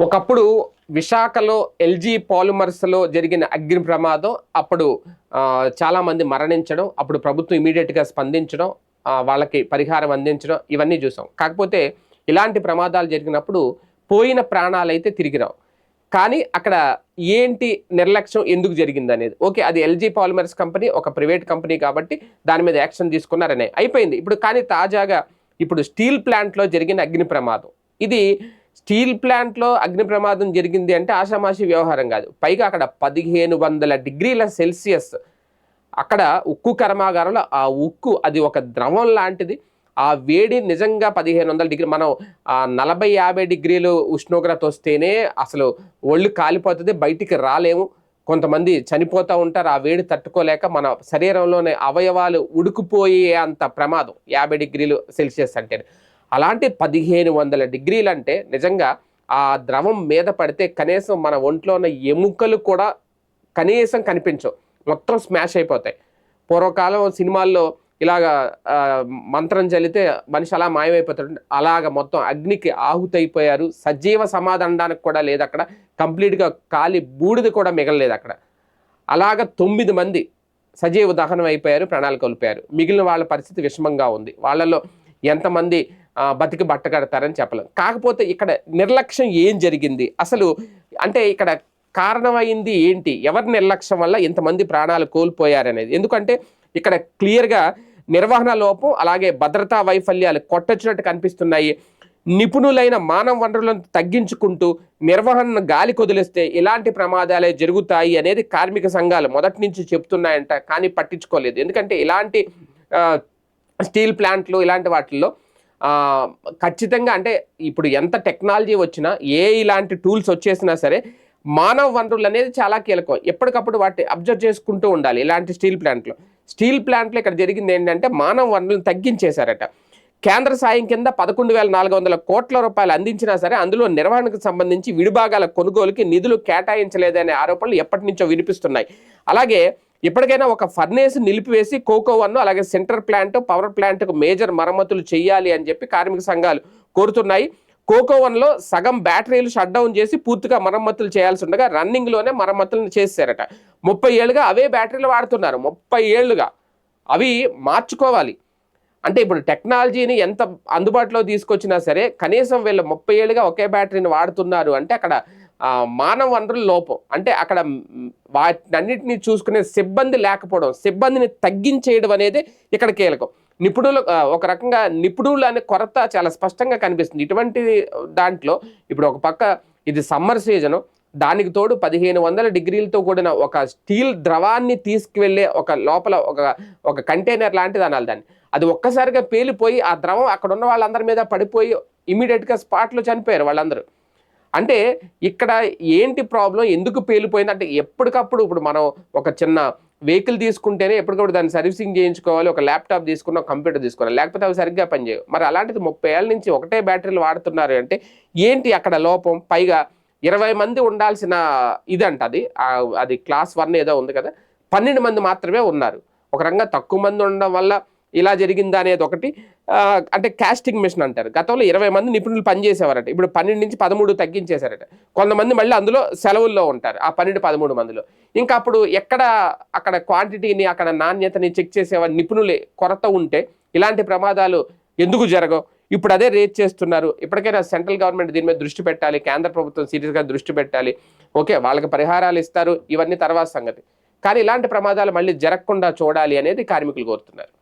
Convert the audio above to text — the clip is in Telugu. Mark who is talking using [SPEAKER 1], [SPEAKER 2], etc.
[SPEAKER 1] ఒకప్పుడు విశాఖలో ఎల్జీ పాలిమర్స్లో జరిగిన అగ్ని ప్రమాదం అప్పుడు చాలామంది మరణించడం, అప్పుడు ప్రభుత్వం ఇమీడియట్గా స్పందించడం, వాళ్ళకి పరిహారం అందించడం ఇవన్నీ చూసాం. కాకపోతే ఇలాంటి ప్రమాదాలు జరిగినప్పుడు పోయిన ప్రాణాలైతే తిరిగి రావు. కానీ అక్కడ ఏంటి నిర్లక్ష్యం ఎందుకు జరిగింది అనేది, ఓకే అది ఎల్జీ పాలిమర్స్ కంపెనీ ఒక ప్రైవేట్ కంపెనీ కాబట్టి దాని మీద యాక్షన్ తీసుకున్నారనే అయిపోయింది. ఇప్పుడు కానీ తాజాగా ఇప్పుడు స్టీల్ ప్లాంట్లో జరిగిన అగ్ని ప్రమాదం, ఇది స్టీల్ ప్లాంట్లో అగ్ని ప్రమాదం జరిగింది అంటే ఆషామాషి వ్యవహారం కాదు. పైగా అక్కడ 1500 డిగ్రీల సెల్సియస్, అక్కడ ఉక్కు కర్మాగారంలో ఆ ఉక్కు అది ఒక ద్రవం లాంటిది. ఆ వేడి నిజంగా 1500 డిగ్రీ, మనం 40-50 డిగ్రీలు ఉష్ణోగ్రత వస్తేనే అసలు ఒళ్ళు కాలిపోతుంది, బయటికి రాలేము, కొంతమంది చనిపోతూ ఉంటారు ఆ వేడి తట్టుకోలేక. మన శరీరంలోనే అవయవాలు ఉడుకుపోయే అంత ప్రమాదం 50 డిగ్రీలు సెల్సియస్ అంటే. అలాంటి 1500 డిగ్రీలు అంటే నిజంగా ఆ ద్రవం మీద పడితే కనీసం మన ఒంట్లో ఉన్న ఎముకలు కూడా కనీసం కనిపించవు, మొత్తం స్మాష్ అయిపోతాయి. పూర్వకాలం సినిమాల్లో ఇలాగా మంత్రం చల్లితే మనిషి అలా మాయమైపోతాడు, అలాగ మొత్తం అగ్నికి ఆహుతైపోయారు. సజీవ సమాధానానికి కూడా లేదు అక్కడ, కంప్లీట్గా కాలి బూడిద కూడా మిగలలేదు అక్కడ. అలాగ 9 మంది సజీవ దహనం అయిపోయారు, ప్రాణాలు కోల్పోయారు. మిగిలిన వాళ్ళ పరిస్థితి విషమంగా ఉంది. వాళ్ళలో ఎంతమంది బతికి బట్ట కడతారని చెప్పలేం. కాకపోతే ఇక్కడ నిర్లక్ష్యం ఏం జరిగింది అసలు, అంటే ఇక్కడ కారణమైంది ఏంటి, ఎవరి నిర్లక్ష్యం వల్ల ఇంతమంది ప్రాణాలు కోల్పోయారనేది. ఎందుకంటే ఇక్కడ క్లియర్గా నిర్వహణ లోపం, అలాగే భద్రతా వైఫల్యాలు కొట్టొచ్చినట్టు కనిపిస్తున్నాయి. నిపుణులైన మానవ వనరులను తగ్గించుకుంటూ నిర్వహణను గాలి కొదిలిస్తే ఇలాంటి ప్రమాదాలే జరుగుతాయి అనేది కార్మిక సంఘాలు మొదటి నుంచి చెప్తున్నాయంట, కానీ పట్టించుకోలేదు. ఎందుకంటే ఇలాంటి స్టీల్ ప్లాంట్లు ఇలాంటి వాటిల్లో ఖచ్చితంగా, అంటే ఇప్పుడు ఎంత టెక్నాలజీ వచ్చినా, ఇలాంటి టూల్స్ వచ్చేసినా సరే మానవ వనరులు అనేది చాలా కీలకం. ఎప్పటికప్పుడు వాటిని అబ్జర్వ్ చేసుకుంటూ ఉండాలి. ఇలాంటి స్టీల్ ప్లాంట్లో ఇక్కడ జరిగింది ఏంటంటే మానవ వనరులను తగ్గించేశారట. కేంద్ర సాయం కింద 11,400 కోట్ల రూపాయలు అందించినా సరే అందులో నిర్వహణకు సంబంధించి విడిభాగాల కొనుగోలుకి నిధులు కేటాయించలేదనే ఆరోపణలు ఎప్పటి నుంచో వినిపిస్తున్నాయి. అలాగే ఇప్పటికైనా ఒక ఫర్నేస్ నిలిపివేసి కోకో 1 అలాగే సెంటర్ ప్లాంట్, పవర్ ప్లాంట్కు మేజర్ మరమ్మతులు చేయాలి అని చెప్పి కార్మిక సంఘాలు కోరుతున్నాయి. కోకో 1లో సగం బ్యాటరీలు షట్ డౌన్ చేసి పూర్తిగా మరమ్మతులు చేయాల్సి ఉండగా రన్నింగ్లోనే మరమ్మతులను చేశారట. 30 ఏళ్ళుగా అవే బ్యాటరీలు వాడుతున్నారు, 30 ఏళ్ళుగా అవి మార్చుకోవాలి. అంటే ఇప్పుడు టెక్నాలజీని ఎంత అందుబాటులో తీసుకొచ్చినా సరే కనీసం వీళ్ళు 30 ఏళ్ళుగా ఒకే బ్యాటరీని వాడుతున్నారు అంటే అక్కడ మానవ వనరుల లోపం. అంటే అక్కడ వాటినన్నింటినీ చూసుకునే సిబ్బంది లేకపోవడం, సిబ్బందిని తగ్గించేయడం అనేది ఇక్కడ కీలకం. నిపుణులు ఒక రకంగా నిపుణులు అనే కొరత చాలా స్పష్టంగా కనిపిస్తుంది ఇటువంటి దాంట్లో. ఇప్పుడు ఒక పక్క ఇది సమ్మర్ సీజను, దానికి తోడు 1500 డిగ్రీలతో కూడిన ఒక స్టీల్ ద్రవాన్ని తీసుకువెళ్ళే ఒక లోపల ఒక కంటైనర్ లాంటిది అనాలి దాన్ని, అది ఒక్కసారిగా పేలిపోయి ఆ ద్రవం అక్కడ ఉన్న వాళ్ళందరి మీద పడిపోయి ఇమీడియట్గా స్పాట్లో చనిపోయారు వాళ్ళందరూ. అంటే ఇక్కడ ఏంటి ప్రాబ్లం, ఎందుకు పేలిపోయింది అంటే ఎప్పటికప్పుడు ఇప్పుడు మనం ఒక చిన్న వెహికల్ తీసుకుంటేనే ఎప్పటికప్పుడు దాన్ని సర్వీసింగ్ చేయించుకోవాలి, ఒక ల్యాప్టాప్ తీసుకున్నా, కంప్యూటర్ తీసుకోవాలి, లేకపోతే అవి సరిగ్గా పనిచేయవు. మరి అలాంటిది 30 ఏళ్ళ నుంచి ఒకటే బ్యాటరీలు వాడుతున్నారు అంటే ఏంటి అక్కడ లోపం. పైగా 20 మంది ఉండాల్సిన ఇదంట అది క్లాస్ 1 ఏదో ఉంది కదా, 12 మంది మాత్రమే ఉన్నారు. ఒక రకంగా తక్కువ మంది ఉండడం వల్ల ఇలా జరిగిందా అనేది ఒకటి. అంటే కాస్టింగ్ మిషన్ అంటారు, గతంలో 20 మంది నిపుణులు పనిచేసేవారట, ఇప్పుడు 12 నుంచి 13 తగ్గించేశారట. కొంతమంది మళ్ళీ అందులో సెలవుల్లో ఉంటారు ఆ 12-13 మందిలో. ఇంకా అప్పుడు అక్కడ క్వాంటిటీని, అక్కడ నాణ్యతని చెక్ చేసేవారు నిపుణులే కొరత ఉంటే ఇలాంటి ప్రమాదాలు ఎందుకు జరగవు. ఇప్పుడు అదే రేట్ చేస్తున్నారు. ఇప్పటికైనా సెంట్రల్ గవర్నమెంట్ దీని మీద దృష్టి పెట్టాలి, కేంద్ర ప్రభుత్వం సీరియస్గా దృష్టి పెట్టాలి. ఓకే వాళ్ళకి పరిహారాలు ఇస్తారు, ఇవన్నీ తర్వాత సంగతి, కానీ ఇలాంటి ప్రమాదాలు మళ్ళీ జరగకుండా చూడాలి అనేది కార్మికులు కోరుతున్నారు.